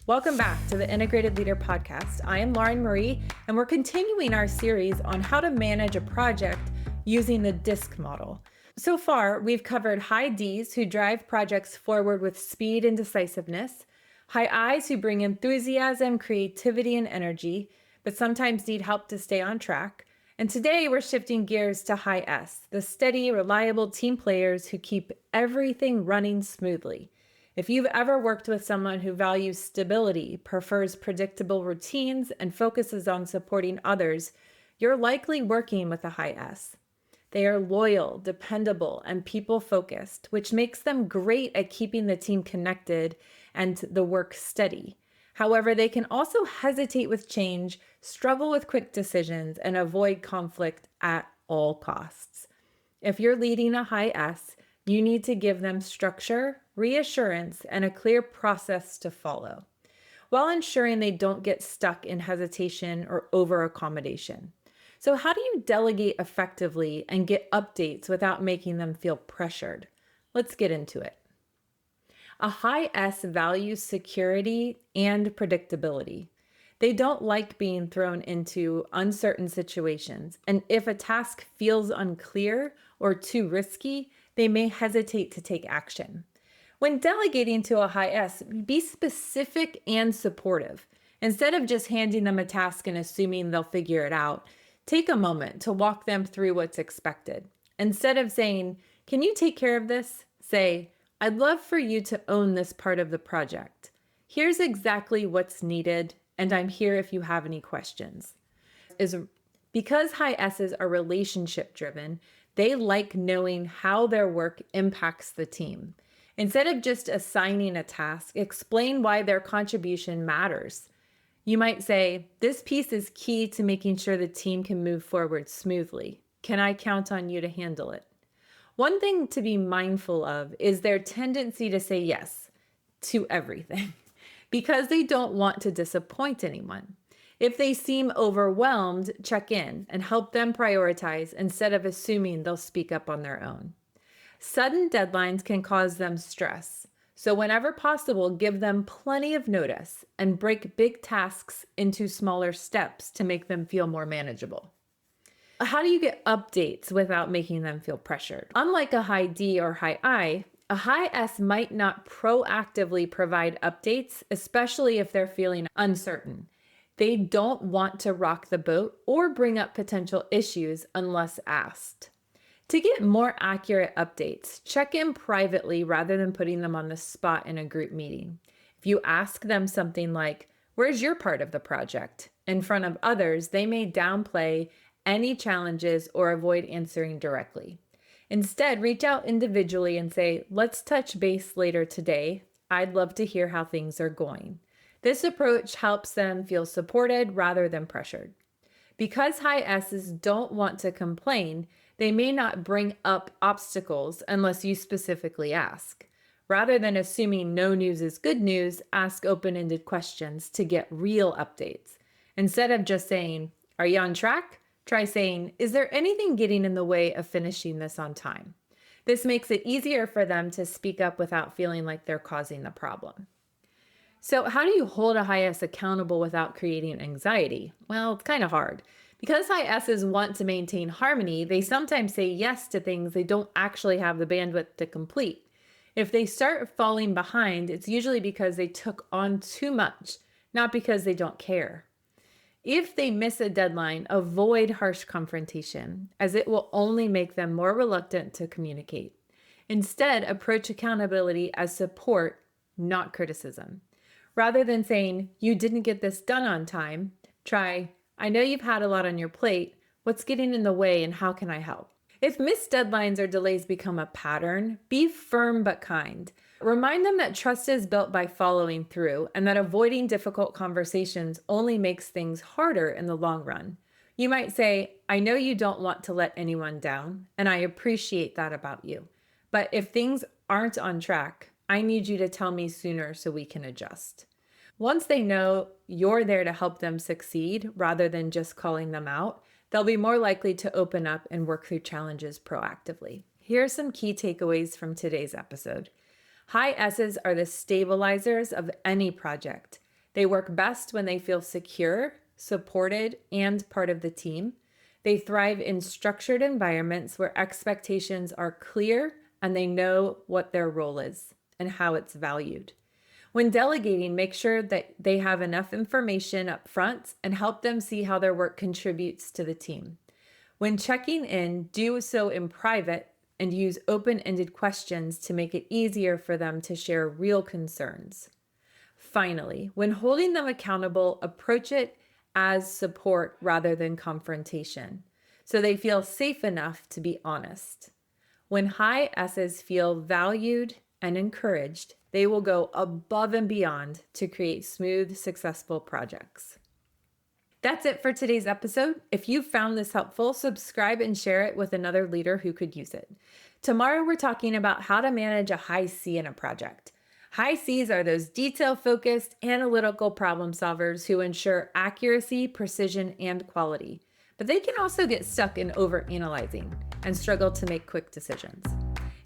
Welcome back to the Integrated Leader Podcast. I am Lauren Marie, and we're continuing our series on how to manage a project using the DISC model. So far, we've covered high Ds who drive projects forward with speed and decisiveness, high Is who bring enthusiasm, creativity, and energy, but sometimes need help to stay on track. And today we're shifting gears to high S, the steady, reliable team players who keep everything running smoothly. If you've ever worked with someone who values stability, prefers predictable routines, and focuses on supporting others, you're likely working with a high S. They are loyal, dependable, and people-focused, which makes them great at keeping the team connected and the work steady. However, they can also hesitate with change, struggle with quick decisions, and avoid conflict at all costs. If you're leading a high S, you need to give them structure, reassurance, and a clear process to follow, while ensuring they don't get stuck in hesitation or over-accommodation. So how do you delegate effectively and get updates without making them feel pressured? Let's get into it. A high S values security and predictability. They don't like being thrown into uncertain situations, and if a task feels unclear or too risky, they may hesitate to take action. When delegating to a high S, be specific and supportive. Instead of just handing them a task and assuming they'll figure it out, take a moment to walk them through what's expected. Instead of saying, "Can you take care of this?" say, "I'd love for you to own this part of the project. Here's exactly what's needed, and I'm here if you have any questions." Because high S's are relationship driven, they like knowing how their work impacts the team. Instead of just assigning a task, explain why their contribution matters. You might say, "This piece is key to making sure the team can move forward smoothly. Can I count on you to handle it?" One thing to be mindful of is their tendency to say yes to everything because they don't want to disappoint anyone. If they seem overwhelmed, check in and help them prioritize instead of assuming they'll speak up on their own. Sudden deadlines can cause them stress, so whenever possible, give them plenty of notice and break big tasks into smaller steps to make them feel more manageable. How do you get updates without making them feel pressured? Unlike a high D or high I, a high S might not proactively provide updates, especially if they're feeling uncertain. They don't want to rock the boat or bring up potential issues unless asked. To get more accurate updates, check in privately rather than putting them on the spot in a group meeting. If you ask them something like, "Where's your part of the project?" in front of others, they may downplay any challenges or avoid answering directly. Instead, reach out individually and say, "Let's touch base later today. I'd love to hear how things are going." This approach helps them feel supported rather than pressured. Because high S's don't want to complain, they may not bring up obstacles unless you specifically ask. Rather than assuming no news is good news, ask open-ended questions to get real updates. Instead of just saying, "Are you on track?" try saying, "Is there anything getting in the way of finishing this on time?" This makes it easier for them to speak up without feeling like they're causing the problem. So how do you hold a high S accountable without creating anxiety? Well, it's kind of hard. Because high S's want to maintain harmony, they sometimes say yes to things they don't actually have the bandwidth to complete. If they start falling behind, it's usually because they took on too much, not because they don't care. If they miss a deadline, avoid harsh confrontation, as it will only make them more reluctant to communicate. Instead, approach accountability as support, not criticism. Rather than saying, "You didn't get this done on time," try, "I know you've had a lot on your plate. What's getting in the way and how can I help?" If missed deadlines or delays become a pattern, be firm but kind. Remind them that trust is built by following through and that avoiding difficult conversations only makes things harder in the long run. You might say, "I know you don't want to let anyone down, and I appreciate that about you. But if things aren't on track, I need you to tell me sooner so we can adjust." Once they know you're there to help them succeed rather than just calling them out, they'll be more likely to open up and work through challenges proactively. Here are some key takeaways from today's episode. High S's are the stabilizers of any project. They work best when they feel secure, supported, and part of the team. They thrive in structured environments where expectations are clear and they know what their role is and how it's valued. When delegating, make sure that they have enough information up front and help them see how their work contributes to the team. When checking in, do so in private and use open-ended questions to make it easier for them to share real concerns. Finally, when holding them accountable, approach it as support rather than confrontation, so they feel safe enough to be honest. When high S's feel valued and encouraged, they will go above and beyond to create smooth, successful projects. That's it for today's episode. If you found this helpful, subscribe and share it with another leader who could use it. Tomorrow, we're talking about how to manage a high C in a project. High Cs are those detail-focused, analytical problem solvers who ensure accuracy, precision, and quality. But they can also get stuck in overanalyzing and struggle to make quick decisions.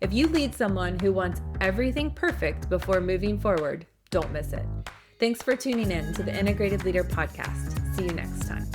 If you lead someone who wants everything perfect before moving forward, don't miss it. Thanks for tuning in to the Integrated Leader Podcast. See you next time.